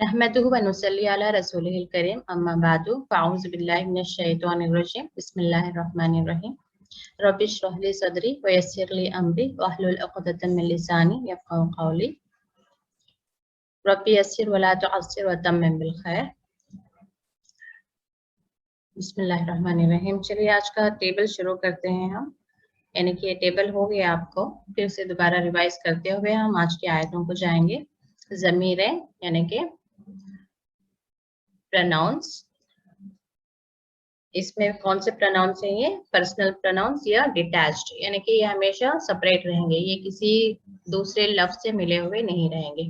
नहमदुहु व नुसल्ली अला रसूलिहिल करीम अम्मा बादु फ़अऊज़ु बिल्लाहि मिनश शैतानिर रजीम बिस्मिल्लाहिर रहमानिर रहीम रब्बि इश्रह ली सदरी व यस्सिर ली अमरी वहलुल उक़दतम मिन लिसानी यफ़क़हू क़ौली रब्बि यस्सिर व ला तुअस्सिर व तम्मिम बिल खैर। बिस्मिल्लाहिर रहमानिर रहीम। चलिए आज का टेबल शुरू करते हैं हम, यानी कि ये टेबल हो गया आपको, फिर से दोबारा रिवाइज करते हुए हम आज की आयतों को जाएंगे। ज़मीरें यानी कि प्रोनाउंस, इसमें कौन से प्रोनाउंस हैं? ये पर्सनल प्रोनाउंस या डिटैच्ड, यानी कि ये हमेशा सेपरेट रहेंगे, ये किसी दूसरे लफ्ज से मिले हुए नहीं रहेंगे।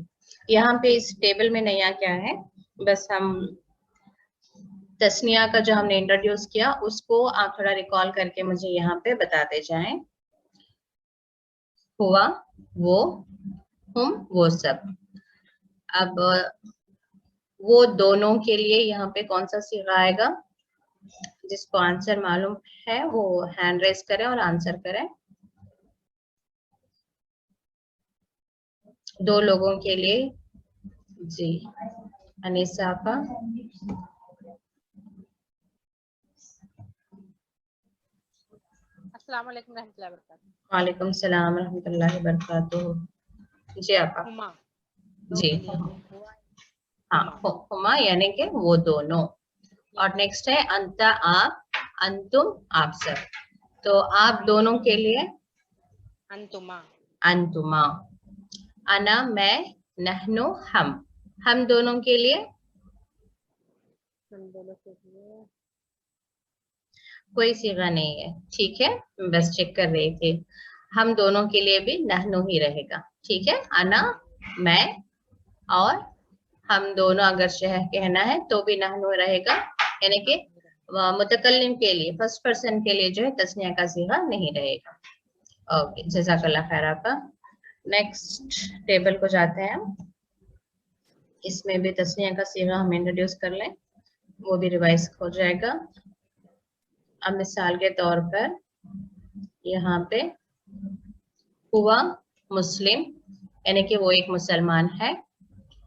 यहाँ पे इस टेबल में नया क्या है, बस हम तस्निया का जो हमने इंट्रोड्यूस किया उसको आप थोड़ा रिकॉल करके मुझे यहाँ पे बताते जाएं। हुआ, वो, हम, वो सब। अब वो दोनों के लिए यहाँ पे कौन सा सीगा आएगा? जिसको आंसर मालूम है वो हैंड रेज करें और आंसर करें। दो लोगों के लिए जी, अनीसा आपा। अस्सलाम वालेकुम रहमतुल्लाहि व बरकातुहू। वालेकुम सलाम रहमतुल्लाहि व बरकातुहू। जी आपा। हुमा जी हाँ, हुमा यानी कि वो दोनों। और नेक्स्ट है अंता आप, अंतुम आप सब। तो आप दोनों के लिए अंतुमा, अंतुमा। अना मैं, नहनु हम दोनों के लिए हम दोनों के लिए कोई सीगा नहीं है, ठीक है, बस चेक कर रही थी। हम दोनों के लिए भी नहनु ही रहेगा, ठीक है। अना मैं और हम दोनों अगर शहर कहना है तो भी नहनु रहेगा, यानी कि मुतकल्लिम के लिए, फर्स्ट पर्सन के लिए जो है तस्निया का सीगा नहीं रहेगा। ओके, जज़ाकल्लाह खैर आपका। नेक्स्ट टेबल को जाते हैं हम, इसमें भी तस्निया का सीगा हम इंट्रोड्यूस कर लें, वो भी रिवाइज हो जाएगा। अब मिसाल के तौर पर यहाँ पे हुआ मुस्लिम, यानी कि वो एक मुसलमान है।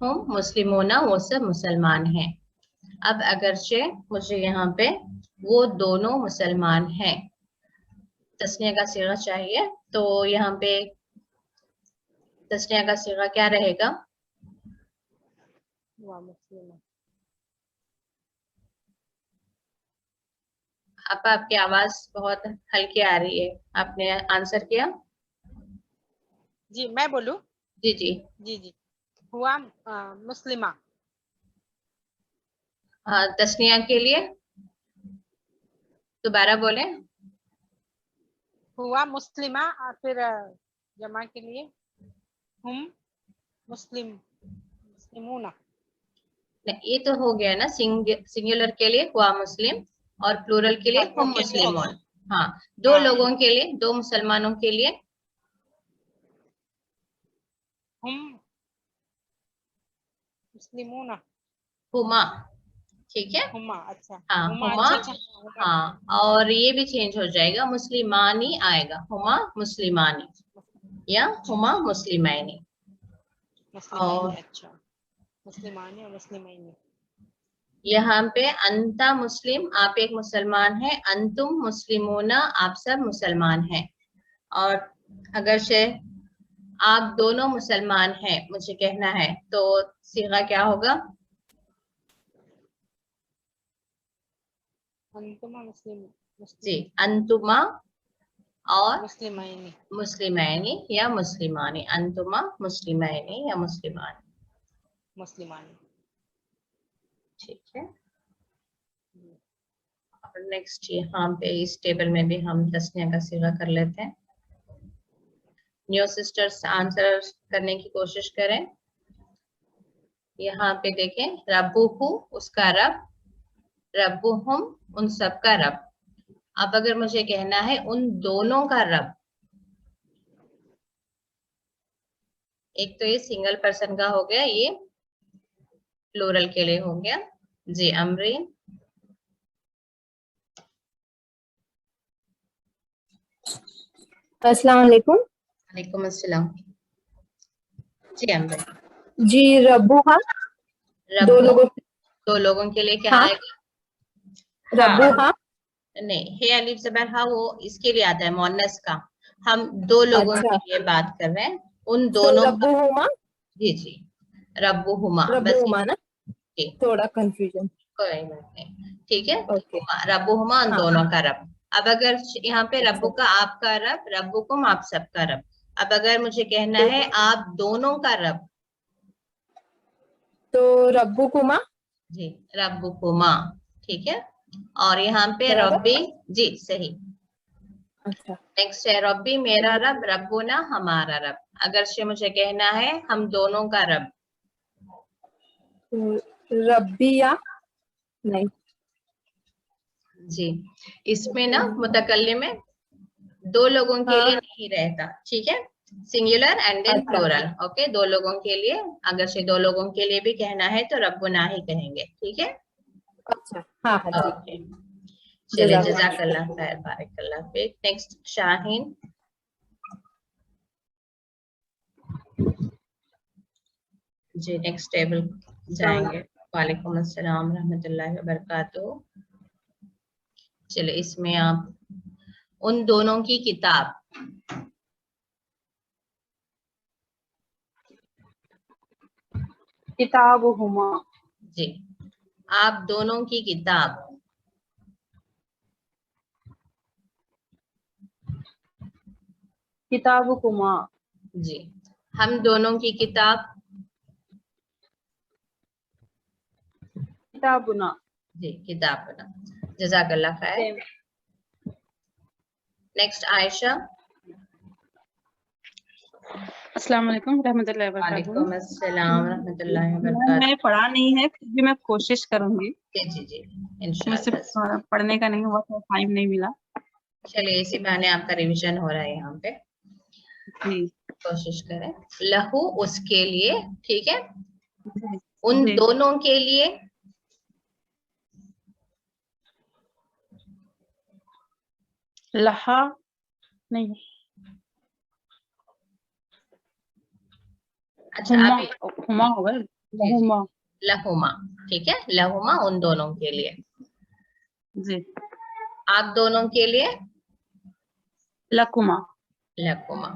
हम मुस्लिमोना, वो सब मुसलमान हैं। अब अगरचे मुझे यहाँ पे वो दोनों मुसलमान हैं तस्निया का सीगा चाहिए, तो यहाँ पे तस्निया का सीगा क्या रहेगा? मुस्लिमा। आपकी आवाज बहुत हल्की आ रही है, आपने आंसर किया? जी मैं बोलूं? जी जी जी जी। हुआ मुस्लिमा। हाँ, तस्निया के लिए दोबारा बोले। हुआ मुस्लिमा और फिर जमा के लिए हम मुस्लिमूना। ये तो हो गया ना, सिंगुलर के लिए हुआ मुस्लिम और प्लूरल के लिए हम मुस्लिमोन। हाँ, दो लोगों के लिए, दो मुसलमानों के लिए हम मुस्लिमूना। हुमा, ठीक है। हुमा, अच्छा हाँ हुमा, हुमा। अच्छा हाँ, और ये भी चेंज हो जाएगा, मुस्लिमानी आएगा, हुमा मुस्लिमानी या हुमा मुस्लिमैनी। और अच्छा मुस्लिमानी और मुस्लिमैनी। यहाँ पे अंता मुस्लिम, आप एक मुसलमान है, अंतुम मुस्लिमोना, आप सब मुसलमान हैं। और अगर से आप दोनों मुसलमान हैं मुझे कहना है, तो सीगा क्या होगा? अंतुमा मुस्लिम जी, अंतुमा और मुस्लिमैनी, मुस्लिमैनी या मुस्लिमानी। अंतुमा मुस्लिमैनी या मुस्लिमानी। ठीक है। और नेक्स्ट यहाँ पे इस टेबल में भी हम तस्निया का सीगा कर लेते हैं। न्यू सिस्टर्स आंसर करने की कोशिश करें। यहाँ पे देखें, रब्बुहु उसका रब, रब्बुहुम उन सब का रब। अब अगर मुझे कहना है उन दोनों का रब, एक तो ये सिंगल पर्सन का हो गया, ये प्लूरल के लिए हो गया। जी अमरीन। अस्सलाम वालेकुम। वालेकुम अस्सलाम। जी अमरीन। जी रब्बुहा रब्बू, दो लोगों के लिए क्या आएगा? रब्बू हाँ। नहीं, हे अलिफ ज़बर हा वो इसके लिए आता है मोनस का, हम दो लोगों के लिए बात कर रहे हैं, उन दोनों रब्बुहुमा। जी जी, रब्बुहुमा, बस रब्बुहुमा ना, थोड़ा कंफ्यूजन। कोई बात नहीं, ठीक है। ओके। रब्बुहुमा उन दोनों का रब। अब अगर यहाँ पे अच्छा। रब्बू का आपका रब, रब्बुकुम आप सबका रब। अब अगर मुझे कहना है आप दोनों का रब, तो रब्बुकुमा। जी, रब्बुकुमा, ठीक है। और यहाँ पे बराबर? रब्बी, जी सही। अच्छा। नेक्स्ट है रब्बी मेरा रब, रब्बुना हमारा रब। अगर से मुझे कहना है हम दोनों का रब, रब्बिया नहीं, जी, इसमें ना मुतकल्लिम में दो लोगों के लिए नहीं रहता, ठीक है, सिंगुलर एंड देन अच्छा। प्लूरल, ओके, दो लोगों के लिए, अगर से दो लोगों के लिए भी कहना है तो रब्बुना ही कहेंगे, ठीक है। अच्छा हाँ हाँ जी। ओके, चलिए, जज़ाकल्लाह खैर, बारकल्लाह फीक। नेक्स्ट शाहीन। जी, नेक्स्ट टेबल जाएंगे। वालेकुम अस्सलाम रहमतुल्लाहि व बरकातुहू। चलिए, इसमें आप उन दोनों की किताब, किताबुहुमा। जी, आप दोनों की किताब, किताबुकुमा। जी, हम दोनों की किताब, किताबुना। जी, किताब बना। जज़ाकल्लाह खैर। नेक्स्ट आयशा। अस्सलाम वालेकुम रहमतुल्लाहि व बरकातुहू। वालेकुम अस्सलाम रहमतुल्लाहि व बरकातुहू। मैंने पढ़ा नहीं है, फिर भी मैं कोशिश करूंगी। जी जी जी, मुझसे इंशाल्लाह। पढ़ने का नहीं हुआ, तो टाइम नहीं मिला। चलिए, इसी बहाने आपका रिवीजन हो रहा है यहाँ पे, जी कोशिश करें। लहू उसके लिए, ठीक है, जी उन जी। दोनों के लिए, लहा नहीं, अच्छा हुमा, अभी, हुमा होगा, जी जी, लहुमा। लहुमा, ठीक है, लहुमा उन दोनों के लिए, जी, आप दोनों के लिए, लकुमा। लकुमा।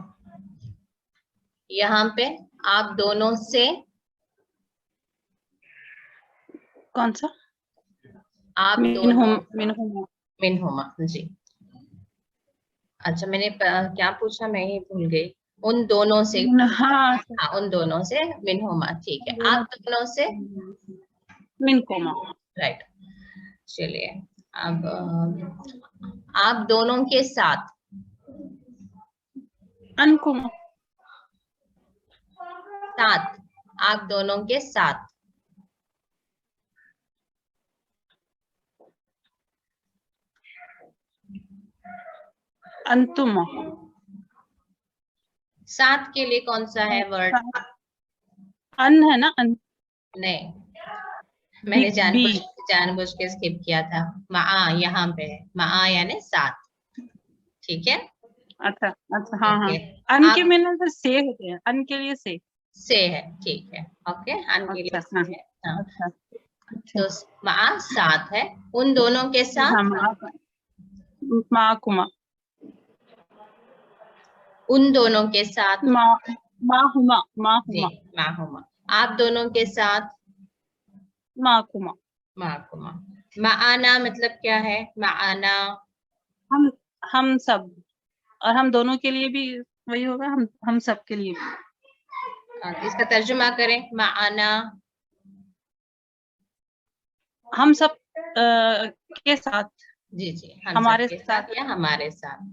यहाँ पे आप दोनों से, कौन सा? आप मिनहुम, दोनों, मिनहुमा। मिनहुमा, जी। अच्छा, मैंने क्या पूछा, मैं ही भूल गई। उन दोनों से, हाँ, हाँ, उन दोनों से मिनहुमा, ठीक है, आप दोनों से, मिनकुमा। राइट। चलिए, अब आप दोनों के साथ, अनकुमा। साथ, आप दोनों के साथ, अंतुमा। साथ के लिए कौन सा है वर्ड? अन है ना, अन। नहीं, मैंने बी। जानबूझ के स्किप किया था। मा, यहाँ पे है मा यानी साथ, ठीक है। अच्छा अच्छा, हाँ हाँ। ओके, अन के आप मिलने से से होते हैं, अन के लिए से। है, ठीक है, ओके, अन के लिए अच्छा से हाँ। है, हाँ। अच्छा अच्छा। तो मा साथ है, उन दोनों के हाँ, साथ, माकुमा। उन दोनों के साथ, माहुमा, जी, माहुमा। माहुमा, आप दोनों के साथ, माकुमा। माकुमा। माना मतलब क्या है? माना, हम हम सब, और हम दोनों के लिए भी वही होगा, हम सब के लिए भी। इसका तर्जुमा करें, माना, हम सब के साथ, जी जी, हम हमारे सबके साथ। साथ या हमारे साथ।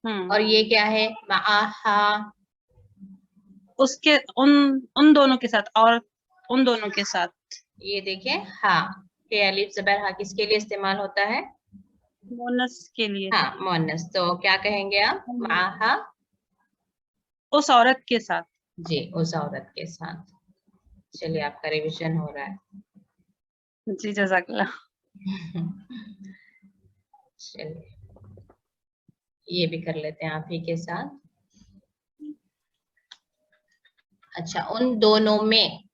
और ये क्या है? माहा, उसके, उन दोनों के साथ, और उन दोनों के साथ। ये देखें, हा के अलिफ ज़बर हा किसके लिए इस्तेमाल होता है? मोनस के लिए। हाँ, मोनस। तो क्या कहेंगे आप? माहा, उस औरत के साथ। जी, उस औरत के साथ। चलिए, आपका रिवीजन हो रहा है। जी, जज़ाकल्लाह। चलिए, ये भी कर लेते हैं आप ही के साथ। अच्छा, उन दोनों में,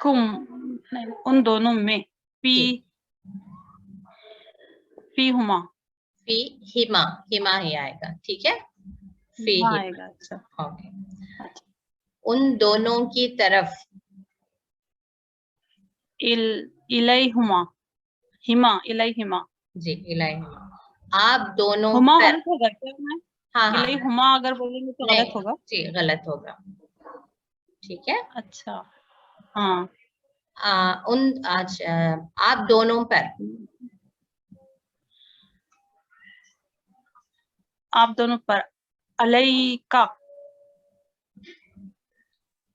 नहीं, उन दोनों में जी। फी हुमा फी हिमा, हिमा ही आएगा, ठीक है, फी हिमा हिमा, आएगा। अच्छा ओके। अच्छा। उन दोनों की तरफ, इलैहुमा हिमा इलैहिमा। जी, इलाहिमा, आप दोनों हुमा पर, गलत होगा क्या? मैं हाँ हाँ, इलैहुमा अगर बोलेंगे तो नहीं गलत होगा। जी, गलत होगा, ठीक है। अच्छा हाँ। आप दोनों पर, आप दोनों पर, अलैका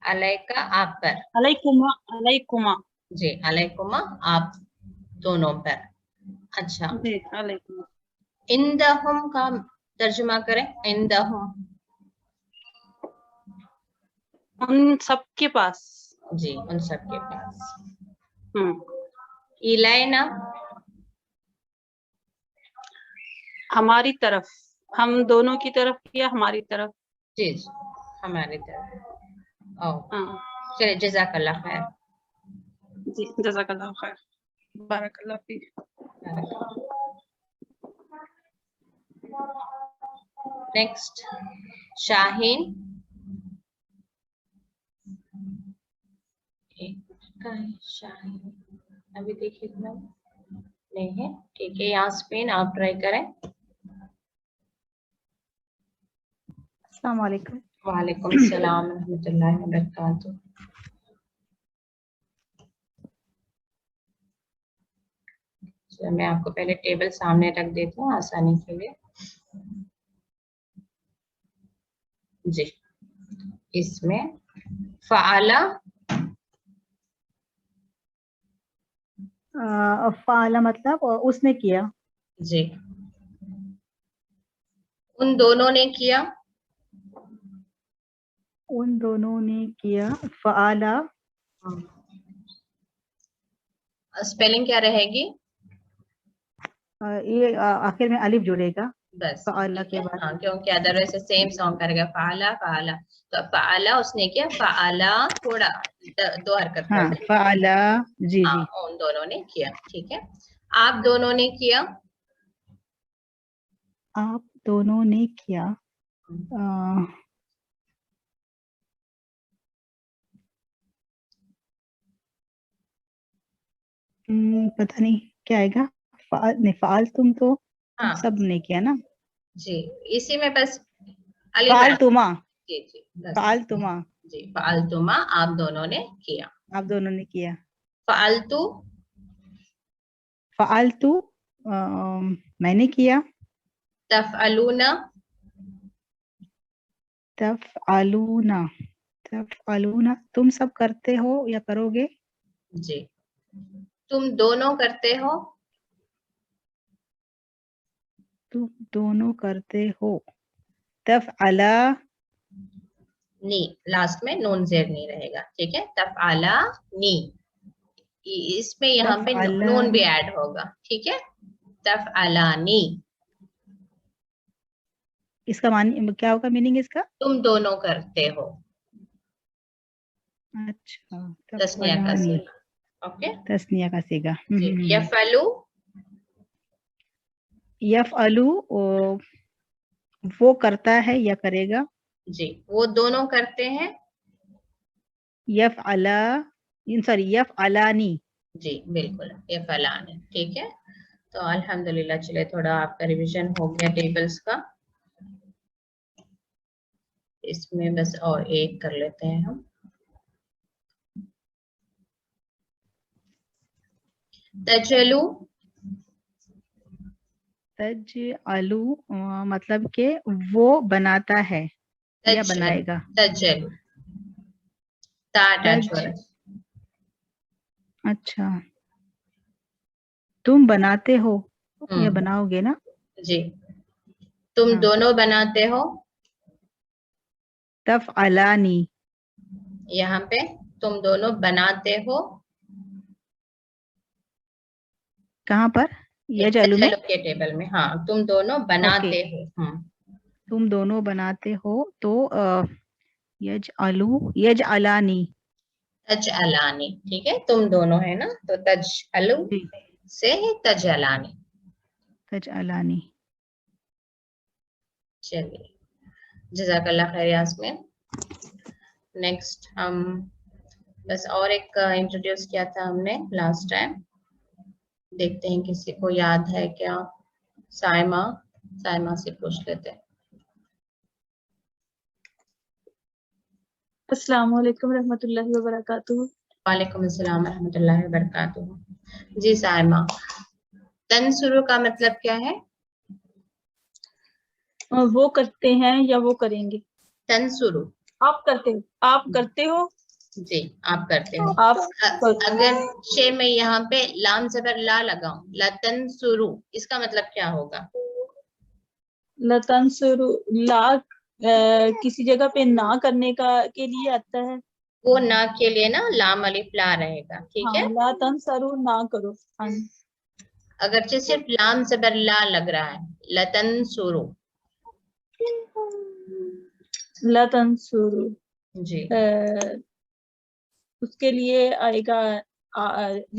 अलैका आप पर, अलैकुमा अलैकुमा। जी, अलैकुमा आप दोनों पर। अच्छा, जी अलैकुमा। इंदहुम का तर्जुमा करें, इंदहुम, उन सबके पास। जी, उन सबके पास। हम्म। इलैना, हमारी तरफ, हम दोनों की तरफ या हमारी तरफ। जी जी, हमारी तरफ। ओ, हाँ चलिए, जज़ाकल्लाह खैर। जी जज़ाकल्लाह खैर, बारकल्लाह फीक। नेक्स्ट, शाहीन, शाहीन अभी देखिए इतना नहीं है, ठीक है, यहाँ स्पेन आप ट्राई करें। अस्सलाम वालेकुम। वालेकुम सलाम रहमतुल्लाहि व बरकातुहू। चलो, मैं आपको पहले टेबल सामने रख देती हूँ आसानी के लिए। जी, इसमें फ़अला, फ़अला मतलब उसने किया। जी, उन दोनों ने किया, उन दोनों ने किया। फ़अला स्पेलिंग क्या रहेगी? ये आखिर में अलिफ जुड़ेगा बस, फ़अला ठीक के है, बाद। हाँ, क्योंकि अदरवाइज सेम सॉन्ग करेगा, फ़अला फ़अला, तो फ़अला उसने किया, फ़अला थोड़ा दो हरकत कर हाँ दे, फ़अला, जी हाँ, जी। उन दोनों ने किया, ठीक है। आप दोनों ने किया, आप दोनों ने किया। पता नहीं क्या आएगा। नहीं, फ़अल तुम तो हाँ सब ने किया ना। जी, इसी में बस अलिफ फ़अल ऐड, तुमा, जी जी, बस, फ़अल तुमा, जी, फ़अलतुमा आप दोनों ने किया। आप दोनों ने किया। फ़अलतु, फ़अलतु मैंने किया। तफ़अलूना, तफ़अलूना, तफ़अलूना तुम सब करते हो या करोगे। जी, तुम दोनों करते हो, तुम दोनों करते हो। तफ़अला, नी, लास्ट में नून जेर नहीं रहेगा, ठीक है, तफ़अला नी, इसमें यहाँ पे तफ़अला नून भी ऐड होगा, ठीक है, तफ़अलानी, इसका मान क्या होगा, मीनिंग इसका। तुम दोनों करते हो, अच्छा, तस्निया का तफ़अलानी, सीगा, ओके। तस्निया का सीगा। जी, यफ़अलु, यफ़अलु वो करता है या करेगा। जी, वो दोनों करते हैं, यफ़अला, सॉरी यफ़अलानी। जी बिल्कुल, यफ़अलानी, ठीक है। तो अल्हम्दुलिल्लाह, चले थोड़ा आपका रिवीजन हो गया टेबल्स का, इसमें बस और एक कर लेते हैं हम। तजलु, तजअलु मतलब के वो बनाता है या बनाएगा। तजलु, ता अटैच हो तज, रहा है, अच्छा, तुम बनाते हो या हम्म, बनाओगे ना। जी, तुम हाँ, दोनों बनाते हो, तफ़अलानी, यहाँ पे तुम दोनों बनाते हो, कहाँ पर, यजअलु में। तजलु के टेबल में, हाँ, तुम दोनों ओके, बनाते हो, तुम दोनों बनाते हो तो यजअलु, यजअलानी, तजअलानी, ठीक है, तुम दोनों है ना, तो तजअलु जी से है तजअलानी। तजअलानी। चलिए, जज़ाकल्लाह खैर यास्मीन। नेक्स्ट हम बस और एक इंट्रोड्यूस किया था हमने लास्ट टाइम, देखते हैं किसी को याद है क्या। साइमा, साइमा से पूछ लेते हैं। अस्सलाम वालेकुम रहमतुल्लाहि व बरकातुहू। वालेकुम अस्सलाम रहमतुल्लाहि व बरकातुहू। जी साइमा, तंसुरु का मतलब क्या है? वो करते हैं या वो करेंगे? तंसुरु, आप करते हो, आप करते हो, जी आप करते हो। आप अगर शे में यहाँ पे लाम ज़बर ला लगाऊं, लतंसुरु, इसका मतलब क्या होगा? लतंसुरु, ला किसी जगह पे ना करने का के लिए आता है। वो ना के लिए ना लाम अलिफ ला रहेगा, ठीक है। हाँ, ला तंसुरु, ना करो। हाँ, अगरचे सिर्फ लाम ज़बर ला लग रहा है, लतंसुरु, ला तंसुरु, जी उसके लिए आएगा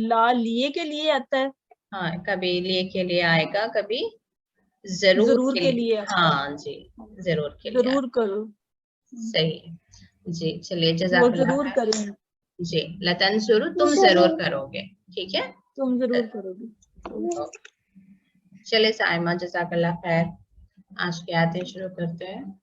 ला लिए के लिए आता है, हाँ, कभी लिए के लिए आएगा, कभी जरूर जरूर के के लिए, लिए आता है। हाँ जी, जरूर के लिए जरूर करो, सही है जी। चलिए वो जज़ाकल्लाह जरूर खैर। करें, जी, लतंसुरु, तुम जरूर करोगे, ठीक है। तुम जरूर करोगे। चलिए साइमा, जज़ाकल्लाह खैर, आज की आयतें शुरू करते हैं।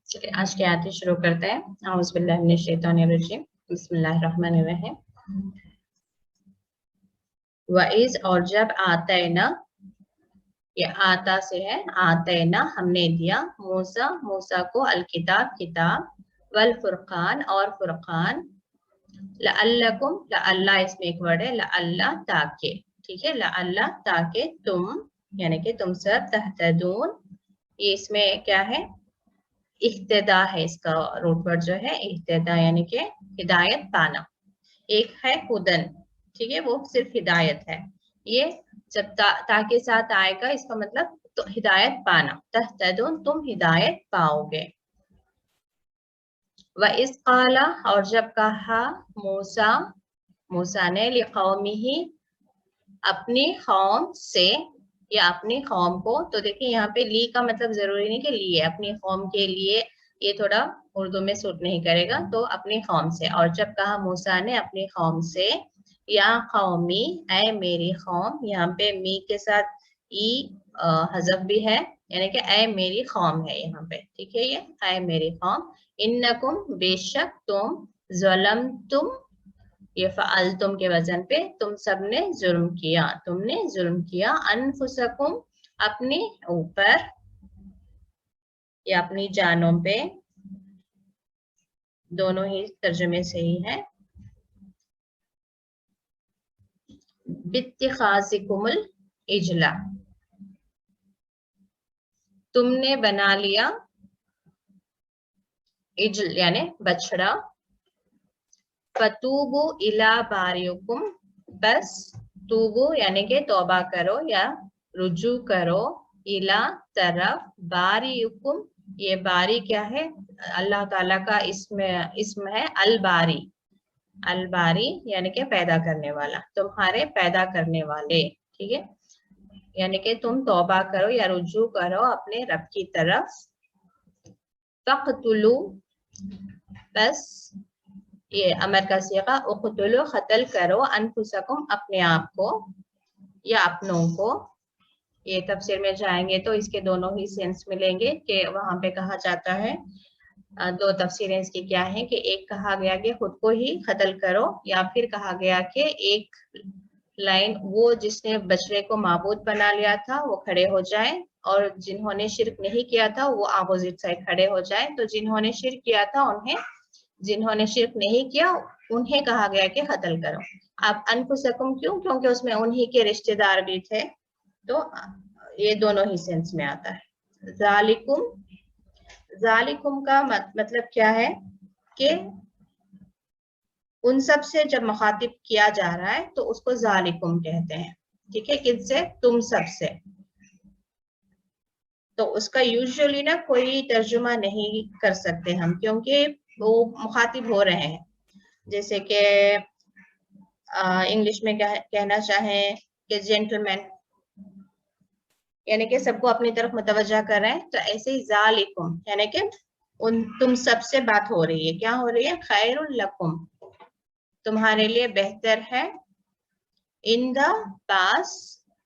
चलिए आज की आयतें शुरू करते हैं। औज़ु बिल्लाहि मिनश शैतानिर रजीम, बिस्मिल्लाहिर रहमानिर रहीम। वइज़, और जब आतैना, ये आता से है, आतैना हमने दिया, मूसा, मूसा को अल किताब, किताब, वल फुरकान, और फुरकान, लअल्लकुम, लअल्ला इसमें एक वर्ड है, लअल्ला ताकि, ठीक है, लअल्ला ताकि तुम, यानी कि तुम सब, तहतदून, ये इसमें क्या है, इह्तिदा है, इसका रूट वर्ड जो है इह्तिदा, यानी कि हिदायत पाना। एक है हुदन, ठीक है, वो सिर्फ हिदायत है। ये जब ताके साथ आएगा, इसका मतलब तो हिदायत पाना, तहतदून, तुम हिदायत पाओगे। व इस काला, और जब कहा मूसा, मूसा ने लिकौमिही, अपनी कौम से, या अपनी कौम को, तो देखिए यहाँ पे ली का मतलब जरूरी नहीं कि लिए, अपनी कौम के लिए, ये थोड़ा उर्दू में सूट नहीं करेगा, तो अपनी कौम से। और जब कहा मूसा ने अपनी कौम से, या कौमी, ऐ मेरी कौम, यहाँ पे मी के साथ ई हज़फ भी है, यानी कि ऐ मेरी कौम है यहाँ पे, ठीक है, ये ऐ मेरी कौम, इन्नकुम, बेशक तुम, ज़लमतुम, ये फ़अलतुम के वजन पे, तुम सबने जुर्म किया, तुमने जुर्म किया, अनफुसकुम, अपने ऊपर या अपनी जानों पे, दोनों ही तर्जुमे सही है। बित्तिखाज़िकुमुल इजला, तुमने बना लिया, इजल यानी बछड़ा, फतूबु इला बारियुकुम, बस तूबु यानी कि तौबा करो या रुजू करो, इला तरफ, बारियुकुम, ये बारी क्या है, अल्लाह ताला का इसम है, अल बारी, अल बारी यानी कि पैदा करने वाला, तुम्हारे पैदा करने वाले, ठीक है, यानी कि तुम तौबा करो या रुजू करो अपने रब की तरफ। फ़क़्तुलू, बस ये अमर का सीगा, उक़्तुलू, क़त्ल करो, अनफुसकुम, अपने आप को या अपनों को, ये तफसीर में जाएंगे तो इसके दोनों ही सेंस मिलेंगे कि वहां पे कहा जाता है, दो तफसीरें इसकी क्या है कि एक कहा गया कि खुद को ही कत्ल करो, या फिर कहा गया कि एक लाइन वो जिसने बछड़े को माबूद बना लिया था वो खड़े हो जाए, और जिन्होंने शिरक नहीं किया था वो अपोजिट साइड खड़े हो जाए। तो जिन्होंने शिरक किया था उन्हें, जिन्होंने शिरक नहीं किया उन्हें कहा गया कि कत्ल करो। अब अनफुसकुम क्यों? क्योंकि उसमें उन्हीं के रिश्तेदार भी थे, तो ये दोनों ही सेंस में आता है। जालिकुम, जालिकुम का मतलब क्या है कि उन सब से जब मुखातिब किया जा रहा है तो उसको जालिकुम कहते हैं, ठीक है, किससे? तुम सब से। तो उसका यूजुअली ना कोई तर्जुमा नहीं कर सकते हम, क्योंकि वो मुखातिब हो रहे हैं। जैसे कि इंग्लिश में कहना चाहें कि जेंटलमैन, यानी कि सबको अपनी तरफ मुतवज्जा कर रहे हैं, तो ऐसे ही जालिकुम यानी कि उन तुम सब से बात हो रही है। क्या हो रही है? खैरुल लकुम, तुम्हारे लिए बेहतर है। इन द पास,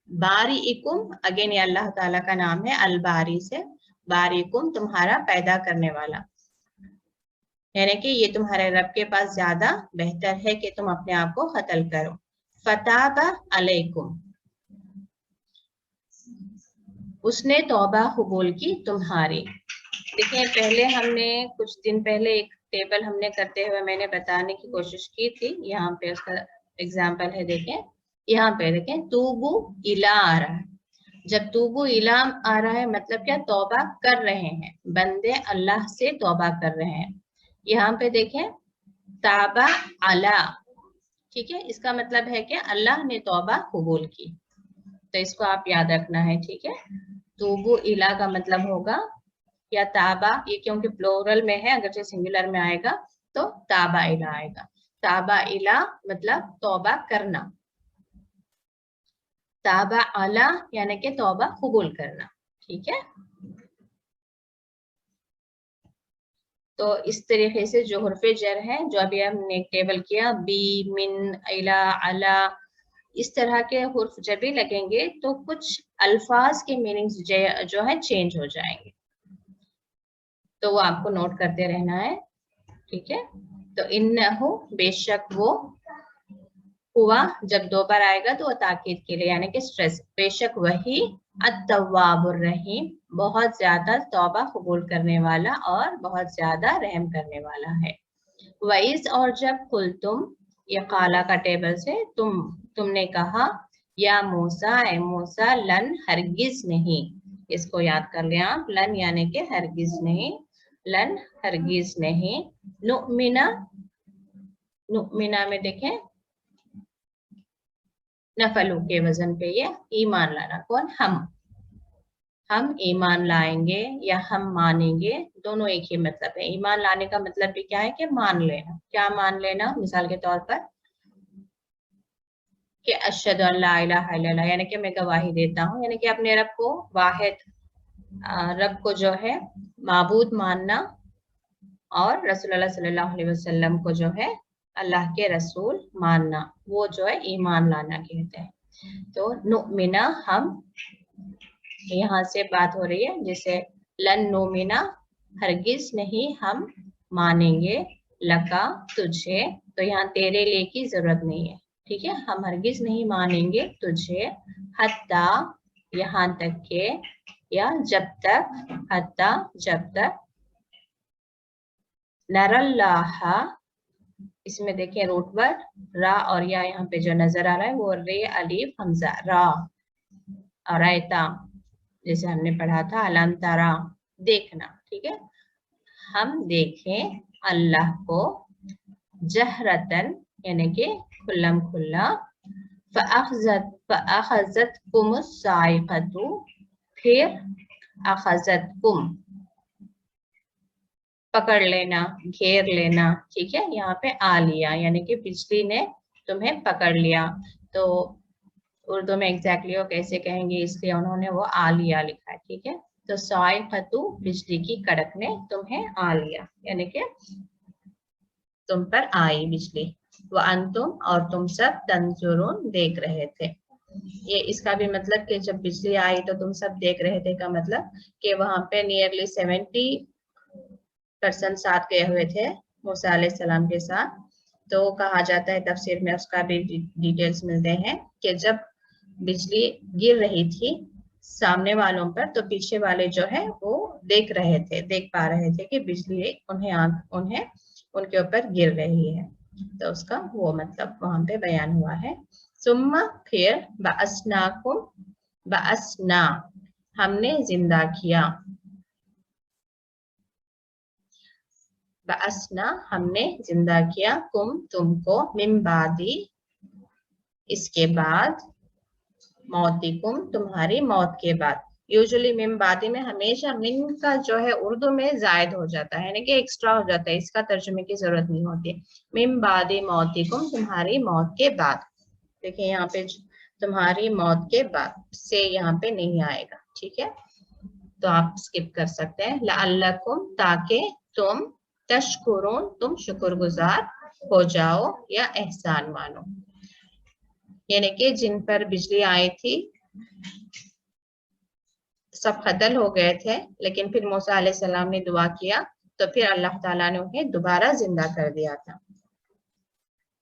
बारीकुम, अगेन ये अल्लाह ताला का नाम है, अल बारी से, बारीकुम तुम्हारा पैदा करने वाला, यानी कि ये तुम्हारे रब के पास ज्यादा बेहतर है कि तुम अपने आप को कत्ल करो। फताबा अलैकुम, उसने तौबा कबूल की तुम्हारी। देखिए पहले हमने कुछ दिन पहले एक टेबल हमने करते हुए मैंने बताने की कोशिश की थी, यहाँ पे उसका एग्जाम्पल है। देखें यहाँ पे, देखें तूबू इला आ रहा है। जब तूबू इला आ रहा है मतलब क्या? तौबा कर रहे हैं, बंदे अल्लाह से तौबा कर रहे हैं। यहाँ पे देखें ताबा अला, ठीक है, इसका मतलब है कि अल्लाह ने तौबा कबूल की। तो इसको आप याद रखना है, ठीक है। तूबू इला का मतलब होगा या ताबा, ये क्योंकि प्लूरल में है, अगर सिंगुलर में आएगा तो ताबा इला आएगा। ताबा इला मतलब तौबा करना, ताबा अला यानी कि तौबा कबूल करना, ठीक है। तो इस तरीके से जो हुर्फे जर है, जो अभी हमने एक टेबल किया, बी, मिन, इला, अला, इस तरह के हुर्फ जब भी लगेंगे तो कुछ अल्फाज के मीनिंग्स जो है चेंज हो जाएंगे, तो वो आपको नोट करते रहना है, ठीक है। तो इन्नहु, बेशक वो, हुआ जब दो बार आएगा तो वो ताकीद के लिए यानी कि स्ट्रेस, बेशक वही, अत-तव्वाबुर रहीम, बहुत ज्यादा तौबा कबूल करने वाला और बहुत ज्यादा रहम करने वाला है। वइस, और जब कुल तुम, ये काला का टेबल से, तुमने कहा, या मूसा, ए मूसा, लन हरगिज नहीं, इसको याद कर लें आप, लन यानी कि हरगिज नहीं, लन हरगिज नहीं, नुमिना, नुमिना में देखें नफलू के वजन पे ये ईमान लाना, कौन? हम ईमान लाएंगे या हम मानेंगे, दोनों एक ही मतलब है। ईमान लाने का मतलब भी क्या है कि मान लेना। क्या मान लेना? मिसाल के तौर पर कि अशहदु अल्ला इलाहा इल्लल्लाह, यानी कि मैं गवाही देता हूँ, यानी कि अपने रब को वाहिद, रब को जो है माबूद मानना, और रसूलुल्लाह सल्लल्लाहु अलैहि वसल्लम को जो है अल्लाह के रसूल मानना, वो जो है ईमान लाना कहते हैं। तो नुमिना, हम, यहाँ से बात हो रही है, जैसे लन नुमिना, हरगिज नहीं हम मानेंगे, लका, तुझे, तो यहाँ तेरे लिए की जरूरत नहीं है, ठीक है, हम हरगिज नहीं मानेंगे तुझे, हत्ता, यहाँ तक के, या जब तक, हत्ता जब तक, नरल्लाहा, इसमें देखिए रूट वर्ड रा और या यहाँ पे जो नजर आ रहा है वो रे अलीफ हमजा रा, और रायता जैसे हमने पढ़ा था अलम तारा, देखना, ठीक है, हम देखें अल्लाह को, जहरतन यानी कि खुल्लम खुल्ला, फअखज़तकुमुस साइक़तु, फिर अखज़तकुम पकड़ लेना, घेर लेना, ठीक है, यहाँ पे आ लिया यानी कि बिजली ने तुम्हें पकड़ लिया। तो उर्दू में एग्जैक्टली वो कैसे कहेंगे, इसलिए उन्होंने वो आ लिया लिखा है, ठीक है। तो साइक़तु, बिजली की कड़क ने तुम्हें आ लिया, यानी कि तुम पर आई बिजली, वो अंतुम, और तुम सब तंजुरून, देख रहे थे। ये इसका भी मतलब कि जब बिजली आई तो तुम सब देख रहे थे का मतलब कि वहां पे नियरली 70% साथ गए हुए थे मूसा अलैहिस्सलाम के साथ। तो कहा जाता है तफसीर में, उसका भी डिटेल्स मिलते हैं कि जब बिजली गिर रही थी सामने वालों पर तो पीछे वाले जो है वो देख पा रहे थे कि बिजली उन्हें उनके ऊपर गिर रही है। तो उसका वो मतलब वहां पे बयान हुआ है। सुम्मा फिर बअसना हमने जिंदा किया, बअसना हमने जिंदा किया, तुमको, मिन बादी इसके बाद, मौतिकुम तुम्हारी मौत के बाद। यूजुअली मिन बादी में हमेशा मिन का जो है उर्दू में जायद हो जाता है, यानी कि एक्स्ट्रा हो जाता है, इसका तर्जुमे की जरूरत नहीं होती। मिन बादी मौतिकुम तुम्हारी मौत के बाद। देखिए यहाँ पे तुम्हारी मौत के बाद से यहाँ पे नहीं आएगा, ठीक है, तो आप स्किप कर सकते हैं। लअल्लकुम ताकि तुम, तशकुरून तुम शुक्रगुजार हो जाओ या एहसान मानो, यानी कि जिन पर बिजली आई थी सब कत्ल हो गए थे, लेकिन फिर मूसा अलैहिस्सलाम ने दुआ किया तो फिर अल्लाह ताला ने उन्हें दोबारा जिंदा कर दिया था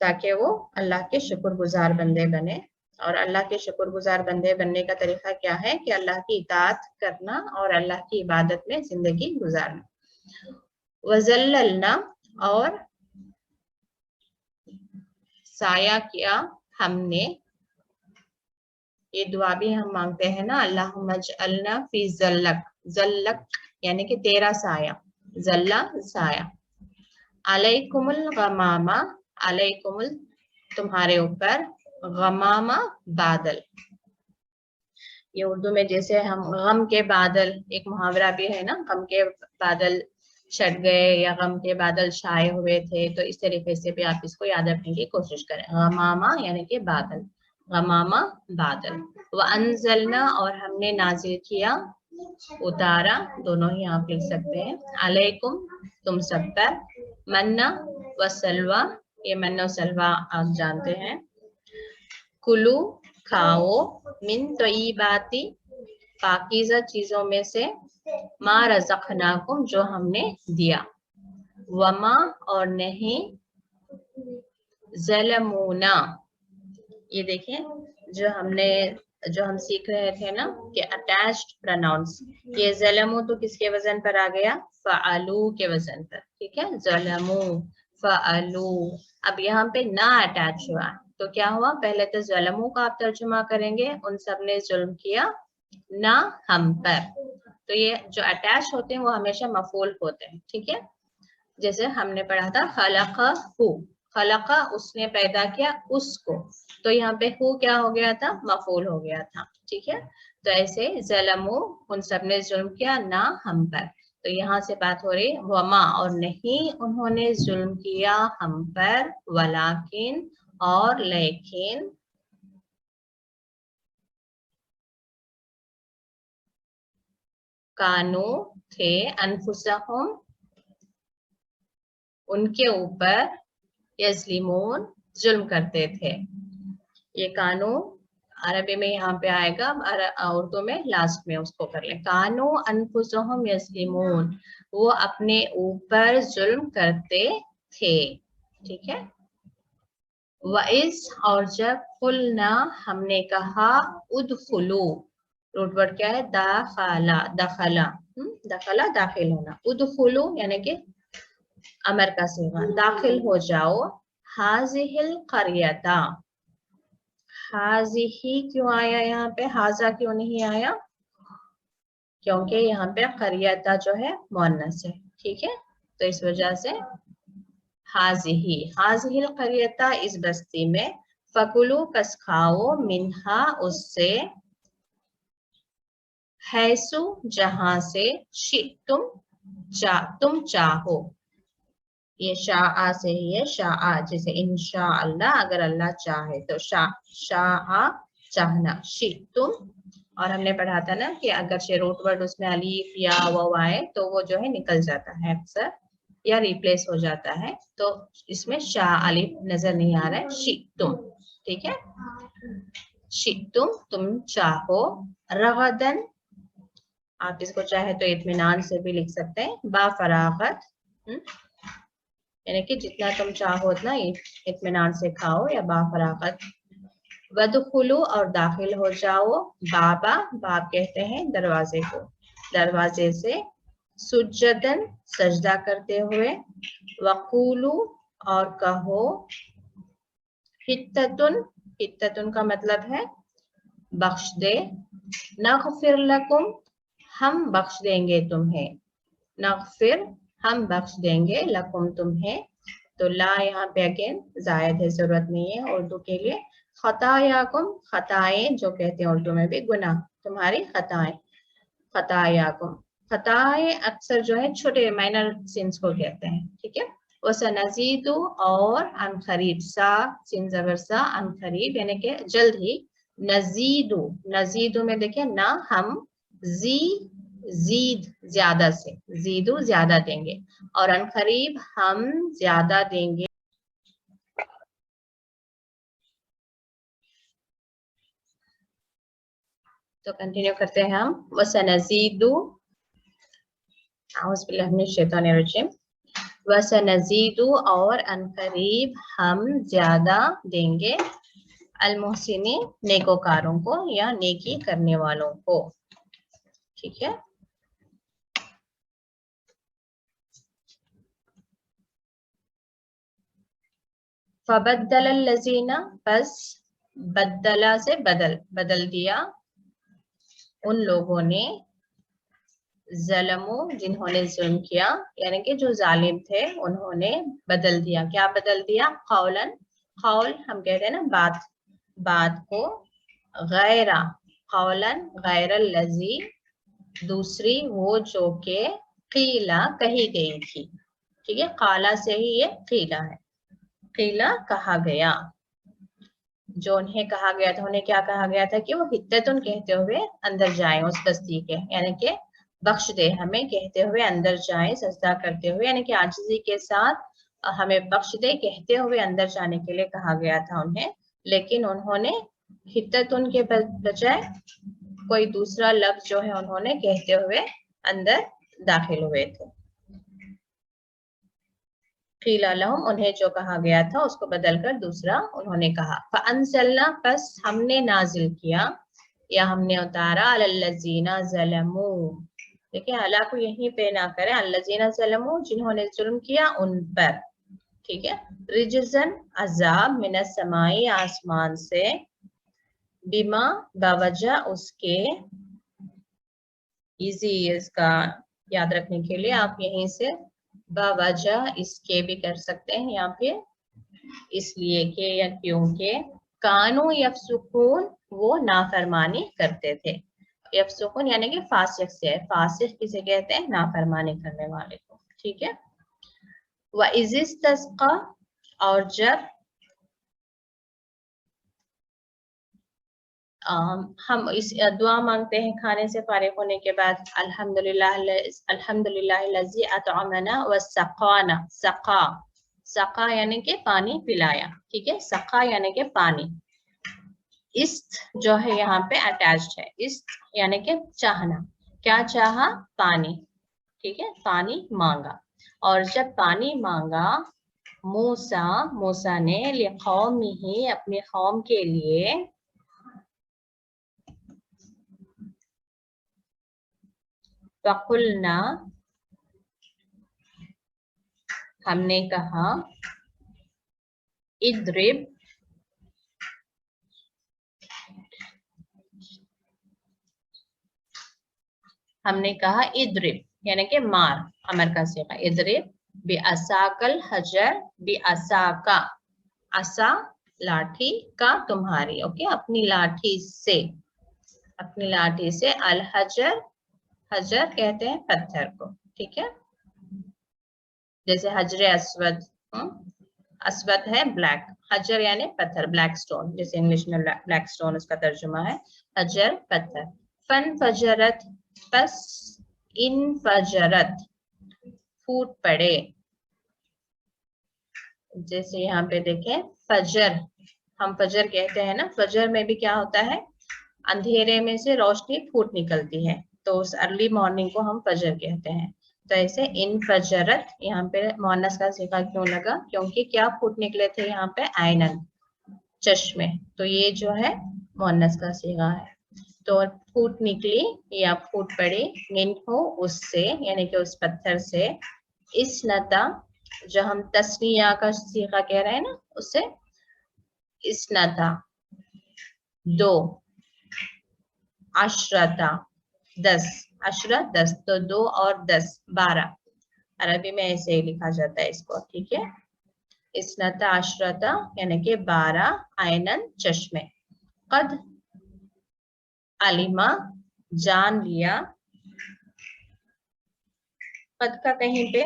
ताकि वो अल्लाह के शुक्रगुजार बंदे बने। और अल्लाह के शुक्रगुजार बंदे बनने का तरीका क्या है कि अल्लाह की इताअत करना और अल्लाह की इबादत में जिंदगी गुजारना। वज़ल्ललना और साया किया हमने, ये दुआ भी हम मांगते हैं ना, अल्लाहुम्मा जअलना फी ज़ल्लक, ज़ल्लक यानी कि तेरा साया, ज़ल्ला साया। अलैकुमुल गमामा, अलैकुमुल तुम्हारे ऊपर, गमामा बादल, ये उर्दू में जैसे हम गम के बादल, एक मुहावरा भी है ना, गम के बादल छट गए या गम के बादल छाए हुए थे, तो इस तरीके से भी आप इसको याद रखने की कोशिश करें। गमामा यानी कि बादल, गमामा बादल। व अंजलना और हमने नाजिल किया, उतारा, दोनों ही आप लिख सकते हैं। अलैकुम तुम सब पर, मन्ना व सलवा, ये मन्ना व सलवा आप जानते हैं। कुलू खाओ, मिन तय्यिबाती पाकीज़ा चीजों में से, मा रज़क़नाकुम जो हमने दिया, वमा और नहीं, ज़लमूना, ये देखें जो हम सीख रहे थे ना कि अटैच्ड प्रोनाउंस, ये ज़लमू तो किसके वजन पर आ गया, फ़अलू के वजन पर, ठीक है, ज़लमू फ़अलू। अब यहाँ पे ना अटैच हुआ तो क्या हुआ, पहले तो ज़लमू का आप तर्जुमा करेंगे, उन सब ने जुल्म किया ना हम पर, तो ये जो अटैच होते हैं वो हमेशा मफूल होते हैं, ठीक है। जैसे हमने पढ़ा था खलक़हू, खलक़ा उसने पैदा किया उसको, तो यहाँ पे हु क्या हो गया था, मफूल हो गया था, ठीक है। तो ऐसे ज़लमू उन सब ने जुल्म किया ना हम पर, तो यहाँ से बात हो रही वमा और नहीं उन्होंने जुल्म किया हम पर, वलाकिन और लेकिन, कानू थे, अनफुसहुम उनके ऊपर, यज़लिमून जुल्म करते थे। ये कानू अरबी में यहाँ पे आएगा, उर्दू में लास्ट में उसको कर ले। कानू अनफुसहुम यज़लिमून, वो अपने ऊपर जुल्म करते थे, ठीक है। वइस और जब कुलना हमने कहा, उदखुलू रूट वर्ड क्या है, दाखला, दखला, दखला दाखिल होना, उदखुलू यानी कि अमर का सीगा, दाखिल हो जाओ, हाजिहिल करियता, हाजिही क्यों आया यहाँ पे, हाजा क्यों नहीं आया, क्योंकि यहाँ पे करियता जो है मुअन्नस है, ठीक है, तो इस वजह से हाजिही, हाजिहिल करियता इस बस्ती में, फकुलू कस खाओ, मिन्हा उससे, हैसु जहां से, तुम चाहो, ये शाआ से ही है, शाआ जैसे इंशाअल्लाह अगर अल्लाह चाहे तो, शाआ चाहना, तुम। और हमने पढ़ा था ना कि अगर रूट वर्ड उसमें अलीफ या वाव आए तो वो जो है निकल जाता है अक्सर या रिप्लेस हो जाता है, तो इसमें शाह अलीफ नजर नहीं आ रहा है, तुम, ठीक है। शितुम तुम चाहो, रगदन आप इसको चाहे तो इत्मीनान से भी लिख सकते हैं, बा फरागत यानी कि जितना तुम चाहो उतना इत्मीनान से खाओ या बा फरागत। वदखुलू और दाखिल हो जाओ, बाबा बाब कहते हैं दरवाजे को, दरवाजे से, सुज्जदन सजदा करते हुए, वकूलू और कहो, हित्ततुन हित्ततुन का मतलब है बख्श दे, नगफिर लकुम हम बख्श देंगे तुम्हें, नगफिर हम बख्श देंगे, लकुम तुम्हें, तो ला यहाँ पे अगेन जायद है, जरूरत नहीं है उर्दू के लिए। खतायाकुम खताएं जो कहते हैं उर्दू में भी गुनाह, तुम्हारी खताएं, खतायाकुम खताएं अक्सर जो है छोटे माइनर सिंस को कहते हैं, ठीक है। वो सनजीदु और अन करीब, सा सिन जबर सा अन करीब यानी कि जल्द ही, नजीदु नजीदु में देखिए ना हम, जीद ज्यादा से, जीदु ज्यादा देंगे, और अन करीब हम ज्यादा देंगे। तो कंटिन्यू करते हैं हम, वसनजीदु औज़ु बिल्लाहि मिनश शैतानिर रजीम, वसनजीदु और अन करीब हम ज्यादा देंगे, अल मुहसिनी नेकोकारों को या नेकी करने वालों को, ठीक है। फबद्दल लजीना बस बदला से बदल दिया उन लोगों ने, ज़लमु जिन्होंने जुल्म किया यानी कि जो जालिम थे उन्होंने बदल दिया, क्या बदल दिया, कौलन, कौल हम कहते हैं ना बात को, गैरा कौलन गैरल लजी दूसरी वो जो के, कीला कही गई थी, ठीक है, काला से ही ये कीला है, कीला कहा गया, जो उन्हें कहा गया था, उन्हें क्या कहा गया था कि वो हिद्दतुन कहते हुए अंदर जाएं उस बस्ती के, यानी कि बख्श दे हमें कहते हुए अंदर जाएं, सजदा करते हुए यानी कि आजिज़ी के साथ हमें बख्श दे कहते हुए अंदर जाने के लिए कहा गया था उन्हें, लेकिन उन्होंने हिद्दतुन के बजाय कोई दूसरा लफ्ज जो है उन्होंने कहते हुए अंदर दाखिल हुए थे। क़ीला लहुम उन्हें जो कहा गया था उसको बदलकर दूसरा उन्होंने कहा, फ़अंज़लना बस हमने नाजिल किया या हमने उतारा, अलल्लज़ीना ज़लमू, देखिए अला को यहीं पे ना करें, अलल्लज़ीना ज़लमू जिन्होंने जुल्म किया उन पर, ठीक है, रिजज़न अज़ाब, मिनस समाई आसमान से, बिमा बावजह उसके, इजी इसका याद रखने के लिए आप यहीं से बावजह इसके भी कर सकते हैं, या फिर इसलिए के या क्योंकि, कानू यफसुकून वो नाफरमानी करते थे, यफसुकून यानी कि फासिक से, फासिक किसे कहते हैं, नाफरमानी करने वाले को, ठीक है। व इज़िस्तस्क़ा और जब हम इस दुआ मांगते हैं खाने से फारिग होने के बाद, अल्हम्दुलिल्लाह लज़ी अतअमना व सक़ाना, सक़ा यानी कि पानी पिलाया, ठीक है, सक़ा यानी कि पानी, इस्त जो है यहाँ पे अटैच्ड है, इस्त यानी कि चाहना, क्या चाहा, पानी, ठीक है, पानी मांगा, और जब पानी मांगा मूसा ने लिक़ौमिही अपनी कौम के लिए, फ़क़ुलना हमने कहा, इद्रिब हमने कहा, इद्रिब यानी कि मार, अमर का सीगा, इद्रिब बिअसाकल हजर, बिअसाका असा लाठी का तुम्हारी, ओके, अपनी लाठी से, अपनी लाठी से, अल हजर हजर कहते हैं पत्थर को, ठीक है, जैसे हजरे अस्वद, अस्वद है ब्लैक, हजर यानी पत्थर, ब्लैक स्टोन, जैसे इंग्लिश में ब्लैक स्टोन उसका तर्जुमा है, हजर पत्थर। फन फजरत बस इन फजरत फूट पड़े, जैसे यहाँ पे देखें फजर हम फजर कहते हैं ना, फजर में भी क्या होता है, अंधेरे में से रोशनी फूट निकलती है, तो उस अर्ली मॉर्निंग को हम फजर कहते हैं। तो ऐसे इन फजरत, यहाँ पे मुअन्नस का सीगा क्यों लगा, क्योंकि क्या फूट निकले थे यहाँ पे, आयनन, चश्मे, तो ये जो है मुअन्नस का सीगा है। तो फूट निकली या फूट पड़ी, मिन्हु उससे, यानी कि उस पत्थर से, इसनता जो हम तस्निया का सीगा कह रहे हैं ना, उससे इसनता 2, अशरता 10, अशरा 10, तो 2 और 10 12, अरबी में ऐसे ही लिखा जाता है इसको, ठीक है। इसनता अशरता यानी कि 12 आयनन चश्मे, कद अलिमा जान लिया, कद का कहीं पे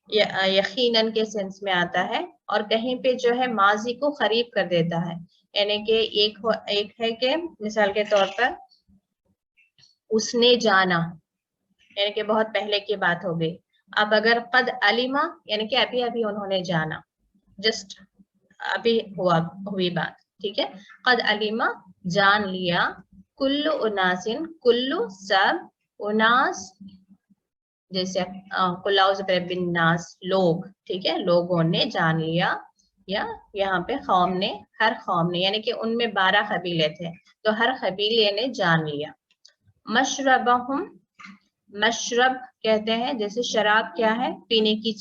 यकीनन के सेंस में आता है, और कहीं पे जो है माजी को करीब कर देता है, यानी कि एक है कि मिसाल के तौर पर उसने जाना, यानी कि बहुत पहले की बात हो गई। अब अगर कद अलिमा यानी कि अभी अभी उन्होंने जाना, जस्ट अभी हुई बात, ठीक है। कद अलिमा जान लिया, कुल्लु उनासिन, कुल्लु सब, उनास जैसे कुल्लाउज़ बिन नास लोग, ठीक है, लोगों ने जान लिया, या यहाँ पे कौम ने, हर कौम ने, यानी कि उनमें 12 कबीले थे, तो हर कबीले ने जान लिया। मशरबहुम, मशरब कहते हैं, जैसे शराब क्या है, पीने की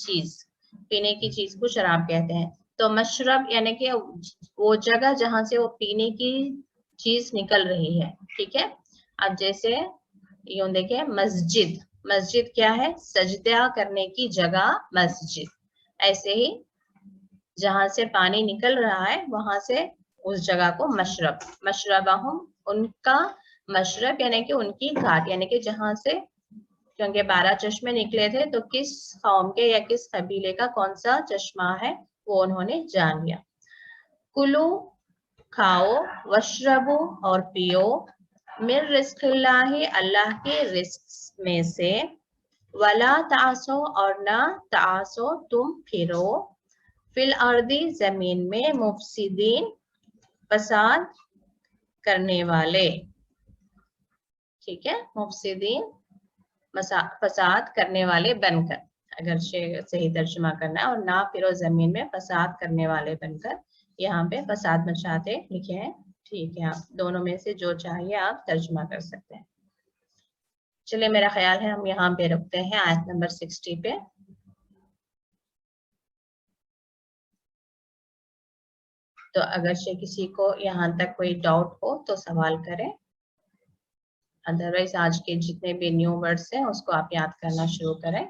चीज को शराब कहते हैं। तो मशरब यानी कि वो जगह जहां से वो पीने की चीज निकल रही है, ठीक है। अब जैसे यूं देखें, मस्जिद, मस्जिद क्या है, सजदा करने की जगह मस्जिद, ऐसे ही जहां से पानी निकल रहा है वहां से उस जगह को मशरब, मशरबहुम उनका, मशरब यानी कि उनकी घाट, यानी कि जहां से, क्योंकि 12 चश्मे निकले थे, तो किस कौम के या किस कबीले का कौन सा चश्मा है वो उन्होंने जान लिया। कुलू खाओ, वशरबू और पियो, मिर रिस्किल्लाहि अल्लाह के रिस्क में से, वला तासो और ना तासो तुम फिरो, फिल अर्दी जमीन में, मुफसिदीन फसाद करने वाले, ठीक है, मुफसिदीन फसाद करने वाले बनकर, अगर सही तर्जुमा करना है, और ना फिरो जमीन में फसाद करने वाले बनकर, यहाँ पे फसाद मचाते लिखे हैं, ठीक है। आप दोनों में से जो चाहिए आप तर्जुमा कर सकते हैं। चलिए, मेरा ख्याल है हम यहाँ पे रुकते हैं आयत नंबर 60 पे। तो अगर से किसी को यहाँ तक कोई डाउट हो तो सवाल करें, अदरवाइज आज के जितने भी न्यू वर्ड्स हैं उसको आप याद करना शुरू करें।